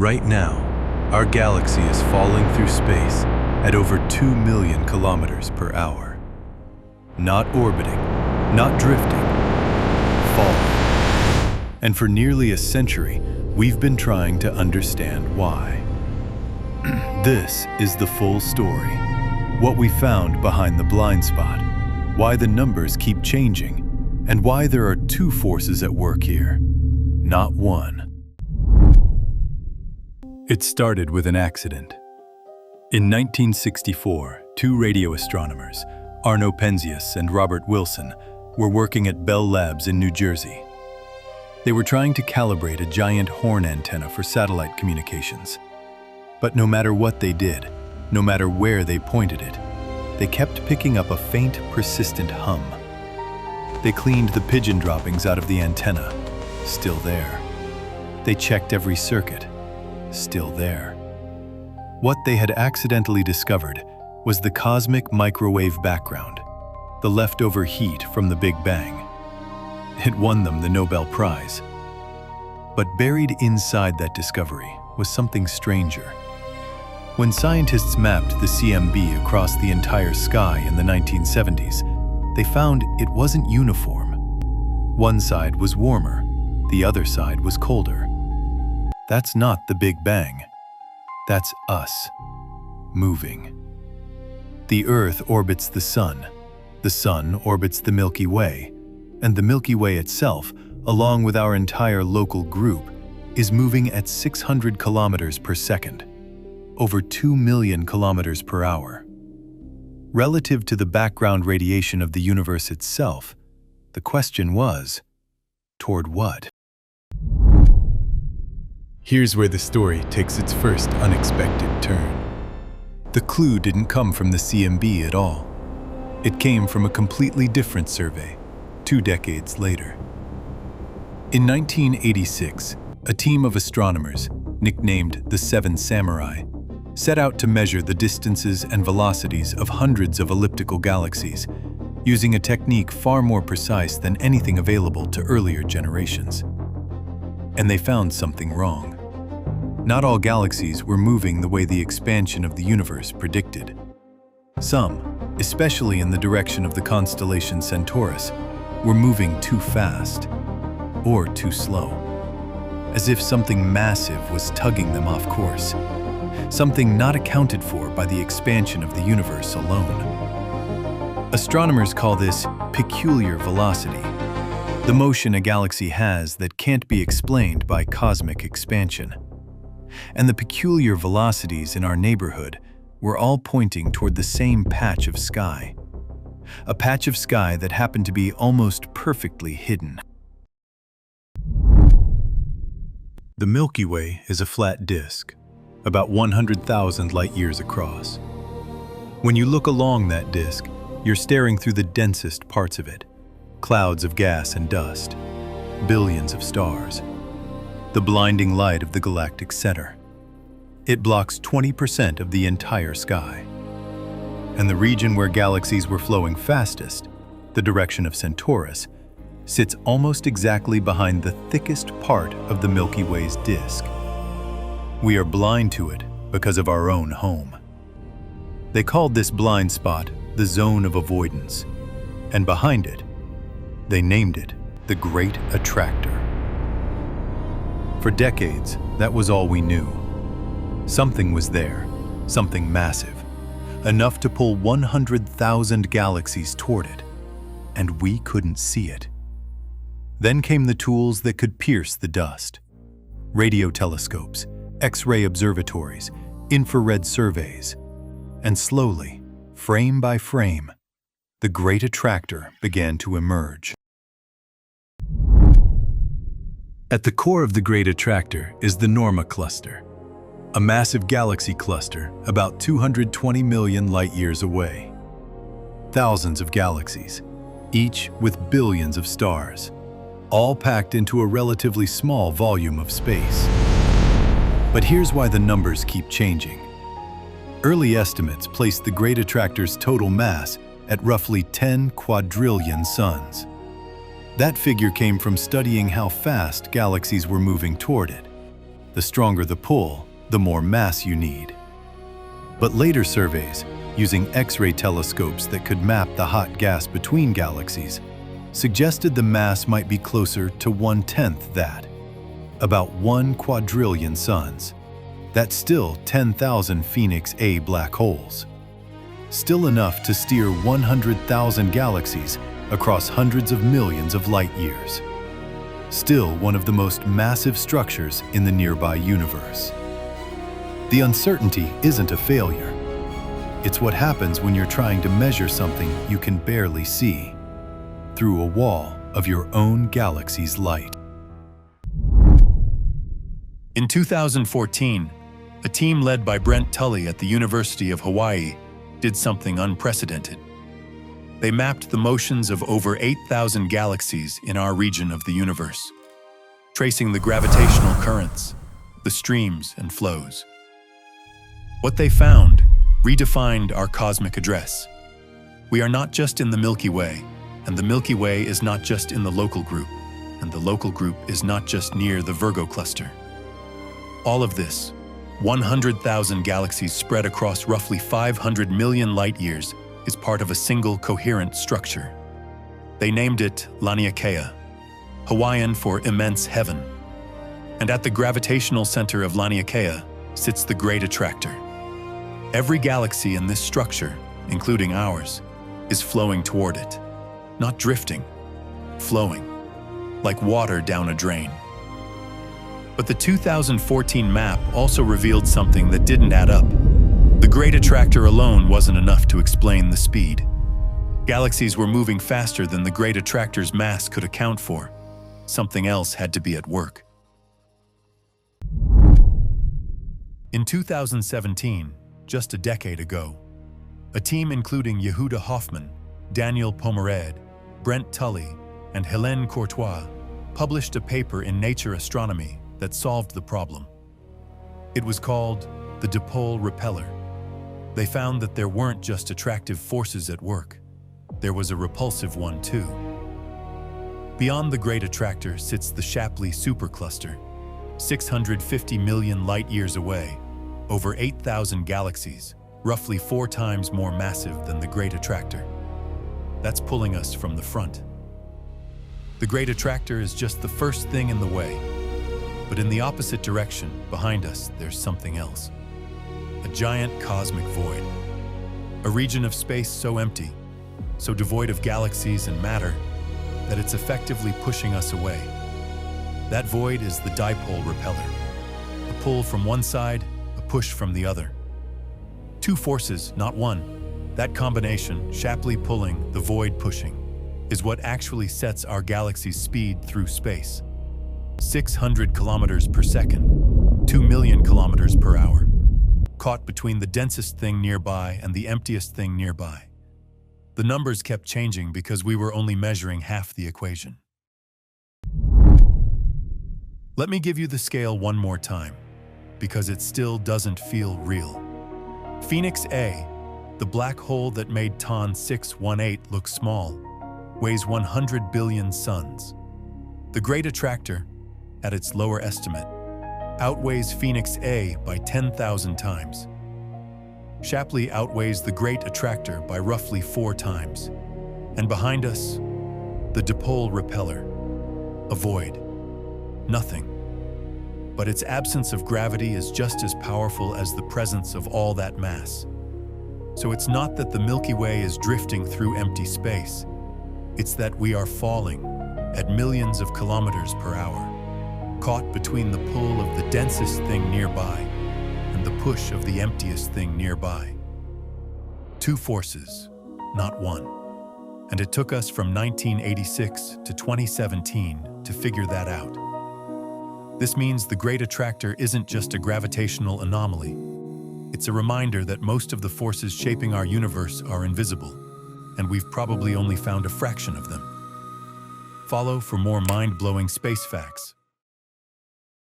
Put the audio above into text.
Right now, our galaxy is falling through space at over 2 million kilometers per hour. Not orbiting, not drifting, falling. And for nearly a century, we've been trying to understand why. This is the full story. What we found behind the blind spot, why the numbers keep changing, and why there are two forces at work here, not one. It started with an accident. In 1964, two radio astronomers, Arno Penzias and Robert Wilson, were working at Bell Labs in New Jersey. They were trying to calibrate a giant horn antenna for satellite communications. But no matter what they did, no matter where they pointed it, they kept picking up a faint, persistent hum. They cleaned the pigeon droppings out of the antenna, still there. They checked every circuit, still there. What they had accidentally discovered was the cosmic microwave background, the leftover heat from the Big Bang. It won them the Nobel Prize. But buried inside that discovery was something stranger. When scientists mapped the CMB across the entire sky in the 1970s, they found it wasn't uniform. One side was warmer, the other side was colder. That's not the Big Bang. That's us, moving. The Earth orbits the Sun orbits the Milky Way, and the Milky Way itself, along with our entire local group, is moving at 600 kilometers per second, over 2 million kilometers per hour. Relative to the background radiation of the universe itself, the question was, toward what? Here's where the story takes its first unexpected turn. The clue didn't come from the CMB at all. It came from a completely different survey, 2 decades later. In 1986, a team of astronomers, nicknamed the Seven Samurai, set out to measure the distances and velocities of hundreds of elliptical galaxies, using a technique far more precise than anything available to earlier generations. And they found something wrong. Not all galaxies were moving the way the expansion of the universe predicted. Some, especially in the direction of the constellation Centaurus, were moving too fast, or too slow, as if something massive was tugging them off course, something not accounted for by the expansion of the universe alone. Astronomers call this peculiar velocity, the motion a galaxy has that can't be explained by cosmic expansion. And the peculiar velocities in our neighborhood were all pointing toward the same patch of sky, a patch of sky that happened to be almost perfectly hidden. The Milky Way is a flat disk, about 100,000 light-years across. When you look along that disk, you're staring through the densest parts of it, clouds of gas and dust, billions of stars, the blinding light of the galactic center. It blocks 20% of the entire sky. And the region where galaxies were flowing fastest, the direction of Centaurus, sits almost exactly behind the thickest part of the Milky Way's disk. We are blind to it because of our own home. They called this blind spot the Zone of Avoidance, and behind it, they named it the Great Attractor. For decades, that was all we knew. Something was there, something massive, enough to pull 100,000 galaxies toward it, and we couldn't see it. Then came the tools that could pierce the dust. Radio telescopes, X-ray observatories, infrared surveys, and slowly, frame by frame, the Great Attractor began to emerge. At the core of the Great Attractor is the Norma Cluster, a massive galaxy cluster about 220 million light-years away. Thousands of galaxies, each with billions of stars, all packed into a relatively small volume of space. But here's why the numbers keep changing. Early estimates placed the Great Attractor's total mass at roughly 10 quadrillion suns. That figure came from studying how fast galaxies were moving toward it. The stronger the pull, the more mass you need. But later surveys, using X-ray telescopes that could map the hot gas between galaxies, suggested the mass might be closer to 1/10 that, about 1 quadrillion suns. That's still 10,000 Phoenix A black holes. Still enough to steer 100,000 galaxies across hundreds of millions of light years. Still one of the most massive structures in the nearby universe. The uncertainty isn't a failure. It's what happens when you're trying to measure something you can barely see, through a wall of your own galaxy's light. In 2014, a team led by Brent Tully at the University of Hawaii did something unprecedented. They mapped the motions of over 8,000 galaxies in our region of the universe, tracing the gravitational currents, the streams and flows. What they found redefined our cosmic address. We are not just in the Milky Way, and the Milky Way is not just in the local group, and the local group is not just near the Virgo cluster. All of this, 100,000 galaxies spread across roughly 500 million light-years, is part of a single coherent structure. They named it Laniakea, Hawaiian for immense heaven. And at the gravitational center of Laniakea sits the Great Attractor. Every galaxy in this structure, including ours, is flowing toward it. Not drifting, flowing, like water down a drain. But the 2014 map also revealed something that didn't add up. The Great Attractor alone wasn't enough to explain the speed. Galaxies were moving faster than the Great Attractor's mass could account for. Something else had to be at work. In 2017, just a decade ago, a team including Yehuda Hoffman, Daniel Pomered, Brent Tully, and Hélène Courtois published a paper in Nature Astronomy that solved the problem. It was called the Dipole Repeller. They found that there weren't just attractive forces at work. There was a repulsive one too. Beyond the Great Attractor sits the Shapley Supercluster, 650 million light-years away, over 8,000 galaxies, roughly 4 times more massive than the Great Attractor. That's pulling us from the front. The Great Attractor is just the first thing in the way. But in the opposite direction, behind us, there's something else. A giant cosmic void. A region of space so empty, so devoid of galaxies and matter, that it's effectively pushing us away. That void is the Dipole Repeller. A pull from one side, a push from the other. 2 forces, not one. That combination, Shapley pulling, the void pushing, is what actually sets our galaxy's speed through space. 600 kilometers per second, 2 million kilometers per hour, caught between the densest thing nearby and the emptiest thing nearby. The numbers kept changing because we were only measuring half the equation. Let me give you the scale one more time, because it still doesn't feel real. Phoenix A, the black hole that made TON 618 look small, weighs 100 billion suns. The Great Attractor, at its lower estimate, outweighs Phoenix A by 10,000 times. Shapley outweighs the Great Attractor by roughly 4 times. And behind us, the Dipole Repeller, a void, nothing. But its absence of gravity is just as powerful as the presence of all that mass. So it's not that the Milky Way is drifting through empty space. It's that we are falling at millions of kilometers per hour, caught between the pull of the densest thing nearby and the push of the emptiest thing nearby. 2 forces, not one. And it took us from 1986 to 2017 to figure that out. This means the Great Attractor isn't just a gravitational anomaly. It's a reminder that most of the forces shaping our universe are invisible, and we've probably only found a fraction of them. Follow for more mind-blowing space facts.